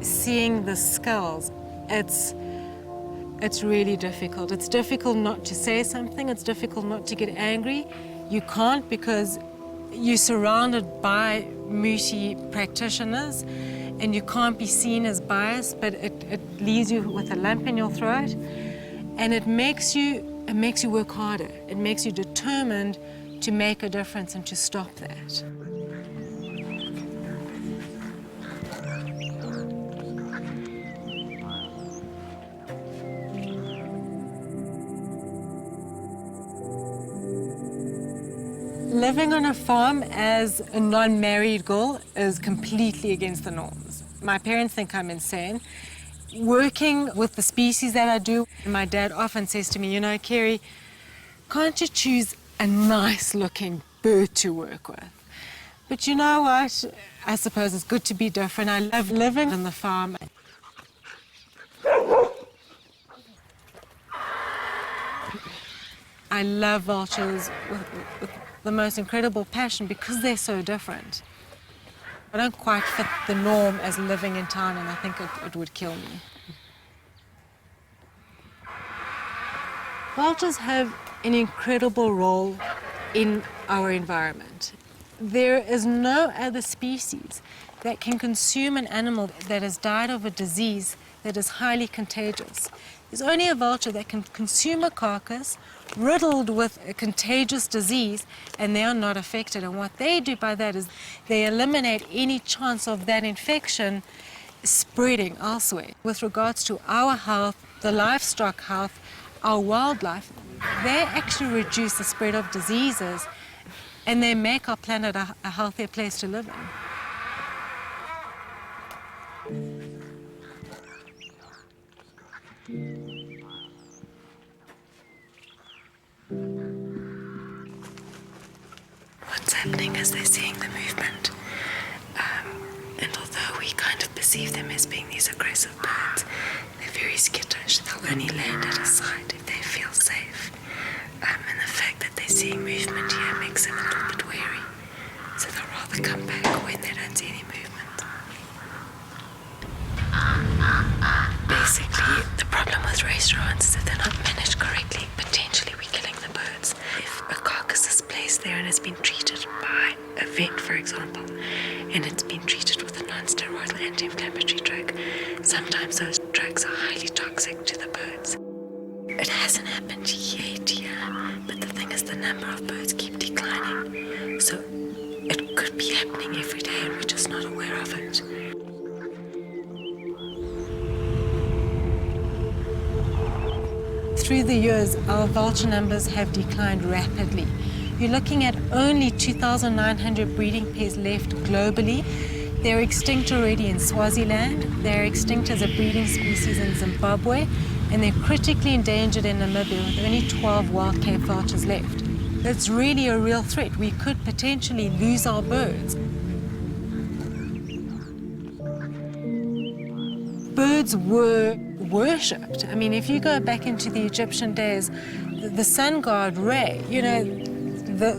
seeing the skulls, it's really difficult. It's difficult not to say something. It's difficult not to get angry. You can't because you're surrounded by moosey practitioners and you can't be seen as biased, but it leaves you with a lump in your throat, and it makes you work harder. It makes you determined to make a difference and to stop that. Living on a farm as a non-married girl is completely against the norms. My parents think I'm insane. Working with the species that I do, my dad often says to me, you know, Kerri, can't you choose a nice-looking bird to work with? But you know what? I suppose it's good to be different. I love living on the farm. I love vultures with the most incredible passion because they're so different. I don't quite fit the norm as living in town, and I think it would kill me. Vultures have an incredible role in our environment. There is no other species that can consume an animal that has died of a disease that is highly contagious. There's only a vulture that can consume a carcass riddled with a contagious disease, and they are not affected. And what they do by that is they eliminate any chance of that infection spreading elsewhere. With regards to our health, the livestock health, our wildlife, they actually reduce the spread of diseases, and they make our planet a healthier place to live in. What's happening is they're seeing the movement, and although we kind of perceive them as being these aggressive birds, they're very skittish. They'll only land at a site if they feel safe, and the fact that they're seeing movement here makes them a little bit wary, so they'll rather come back when they don't see any movement. Basically, the problem with restaurants is if they're not managed correctly, potentially we're killing the birds. If a carcass is placed there and has been treated by a vet, for example, and it's been treated with a non-steroidal anti-inflammatory drug, sometimes those drugs are highly toxic to the birds. It hasn't happened yet here, but the thing is the number of birds keep declining. So it could be happening every day and we're just not aware of it. Through the years, our vulture numbers have declined rapidly. You're looking at only 2,900 breeding pairs left globally. They're extinct already in Swaziland, they're extinct as a breeding species in Zimbabwe, and they're critically endangered in Namibia with only 12 wild Cape Vultures left. It's really a real threat. We could potentially lose our birds. Birds were worshipped. I mean, if you go back into the Egyptian days, the sun god Re, you know,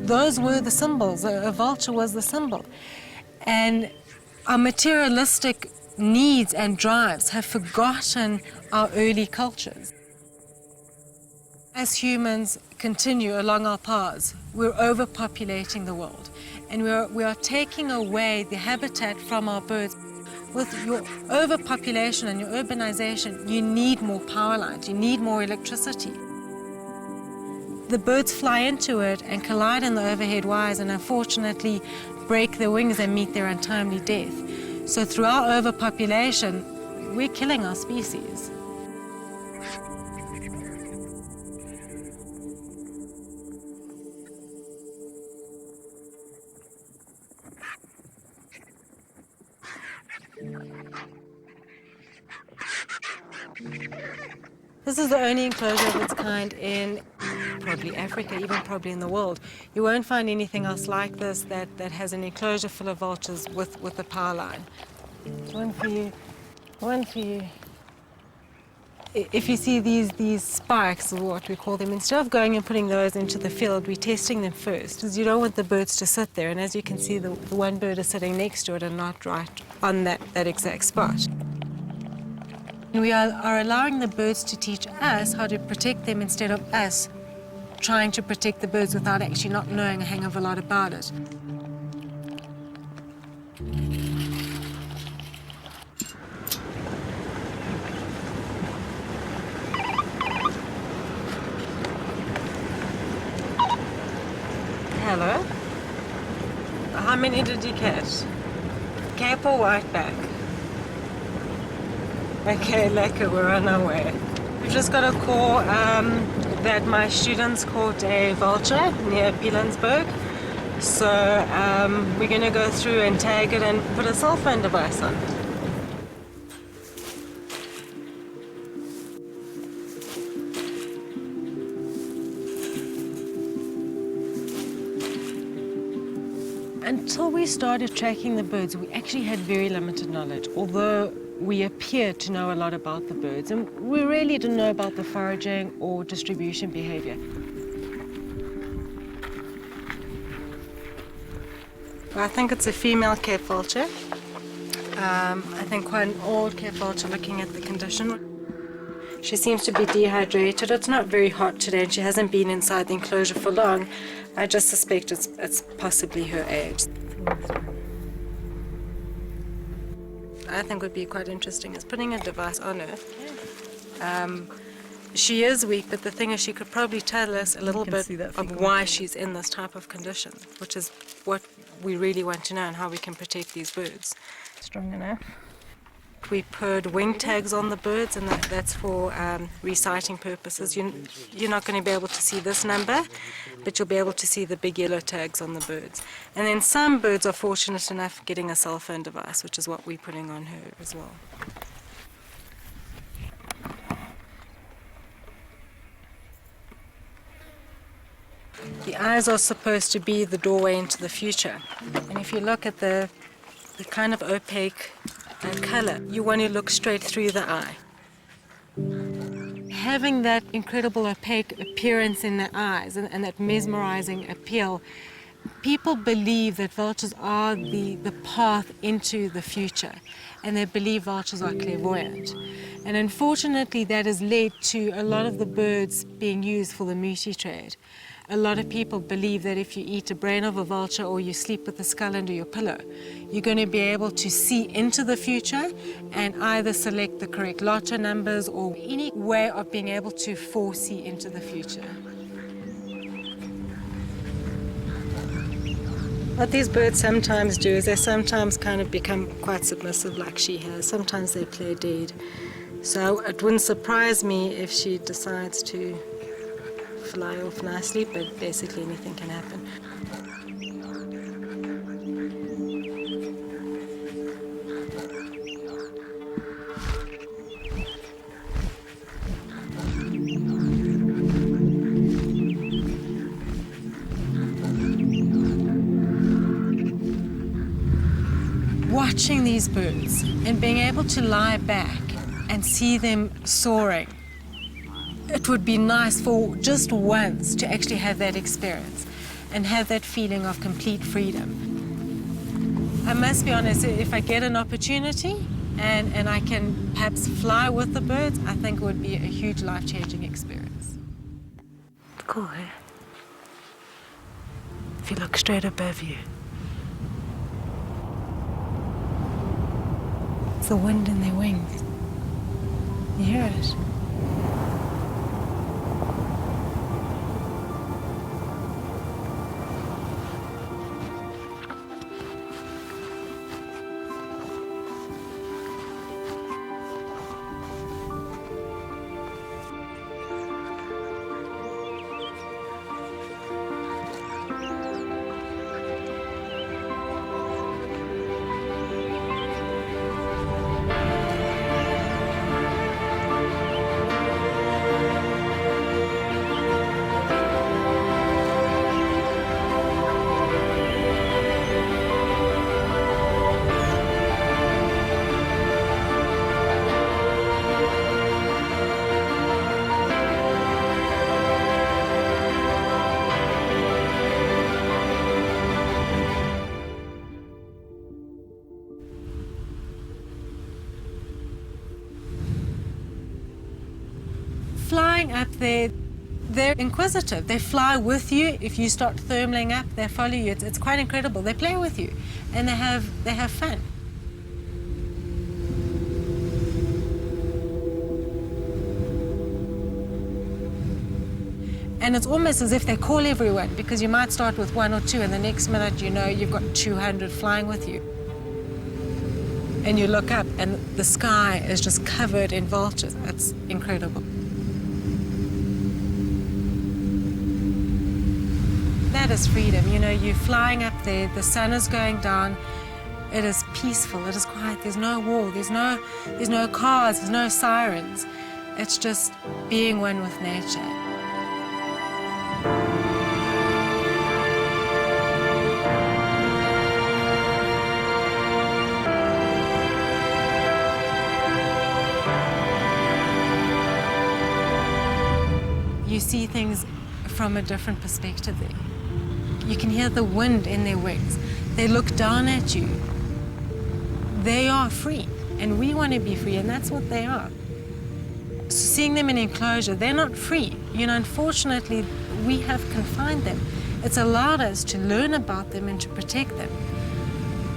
those were the symbols. A vulture was the symbol. And our materialistic needs and drives have forgotten our early cultures. As humans continue along our paths, we're overpopulating the world, and we are taking away the habitat from our birds. With your overpopulation and your urbanization, you need more power lines, you need more electricity. The birds fly into it and collide in the overhead wires and unfortunately break their wings and meet their untimely death. So through our overpopulation, we're killing our species. This is the only enclosure of its kind in probably Africa, even probably in the world. You won't find anything else like this that has an enclosure full of vultures with a power line. One for you, one for you. If you see these spikes, is what we call them, instead of going and putting those into the field, we're testing them first, because you don't want the birds to sit there. And as you can see, the one bird is sitting next to it and not right on that exact spot. We are allowing the birds to teach us how to protect them instead of us trying to protect the birds without actually not knowing a hang of a lot about it. Hello. How many did you catch? Cape or whiteback? Okay, lekker, we're on our way. We've just got a call that my students caught a vulture near Pilansberg. So we're going to go through and tag it and put a cell phone device on it. Until we started tracking the birds, we actually had very limited knowledge, although we appeared to know a lot about the birds, and we really didn't know about the foraging or distribution behavior. I think it's a female Cape Vulture. I think quite an old Cape Vulture looking at the condition. She seems to be dehydrated. It's not very hot today and she hasn't been inside the enclosure for long. I just suspect it's possibly her age. I think would be quite interesting is putting a device on her. She is weak, but the thing is she could probably tell us a little bit of why she's in this type of condition, which is what we really want to know and how we can protect these birds. Strong enough. We put wing tags on the birds, and that's for resighting purposes. You're not going to be able to see this number, but you'll be able to see the big yellow tags on the birds. And then some birds are fortunate enough getting a cell phone device, which is what we're putting on her as well. The eyes are supposed to be the doorway into the future. And if you look at the kind of opaque color, you want to look straight through the eye. Having that incredible opaque appearance in the eyes and that mesmerizing appeal, people believe that vultures are the path into the future, and they believe vultures are clairvoyant. And unfortunately, that has led to a lot of the birds being used for the mushi trade. A lot of people believe that if you eat a brain of a vulture or you sleep with the skull under your pillow, you're going to be able to see into the future and either select the correct lotto numbers or any way of being able to foresee into the future. What these birds sometimes do is they sometimes kind of become quite submissive like she has. Sometimes they play dead. So it wouldn't surprise me if she decides to fly off nicely, but basically anything can happen. Watching these birds and being able to lie back and see them soaring, it would be nice for just once to actually have that experience and have that feeling of complete freedom. I must be honest, if I get an opportunity and I can perhaps fly with the birds, I think it would be a huge life-changing experience. Cool, eh? If you look straight above you, it's the wind in their wings. You hear it? flying up there, they're inquisitive. They fly with you. If you start thermaling up, they follow you. It's quite incredible. They play with you, and they have fun. And it's almost as if they call everyone, because you might start with 1 or 2, and the next minute you know you've got 200 flying with you. And you look up, and the sky is just covered in vultures. It's incredible. That is freedom. You know, you're flying up there, the sun is going down, it is peaceful, it is quiet, there's no war, there's no cars, there's no sirens. It's just being one with nature. You see things from a different perspective there. You can hear the wind in their wings. They look down at you. They are free, and we want to be free, and that's what they are. So seeing them in enclosure, they're not free. You know, unfortunately, we have confined them. It's allowed us to learn about them and to protect them.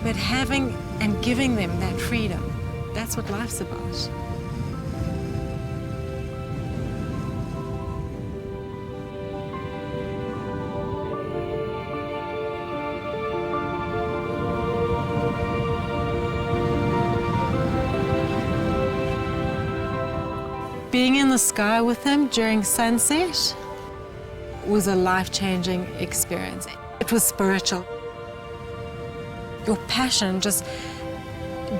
But having and giving them that freedom, that's what life's about. Being in the sky with them during sunset was a life-changing experience. It was spiritual. Your passion just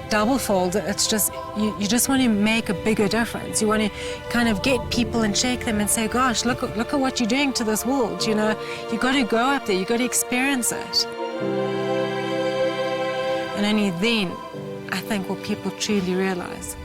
double-folds. It's just, you just want to make a bigger difference. You want to kind of get people and shake them and say, gosh, look at what you're doing to this world. You know, you got to go up there, you got to experience it. And only then, I think, will people truly realize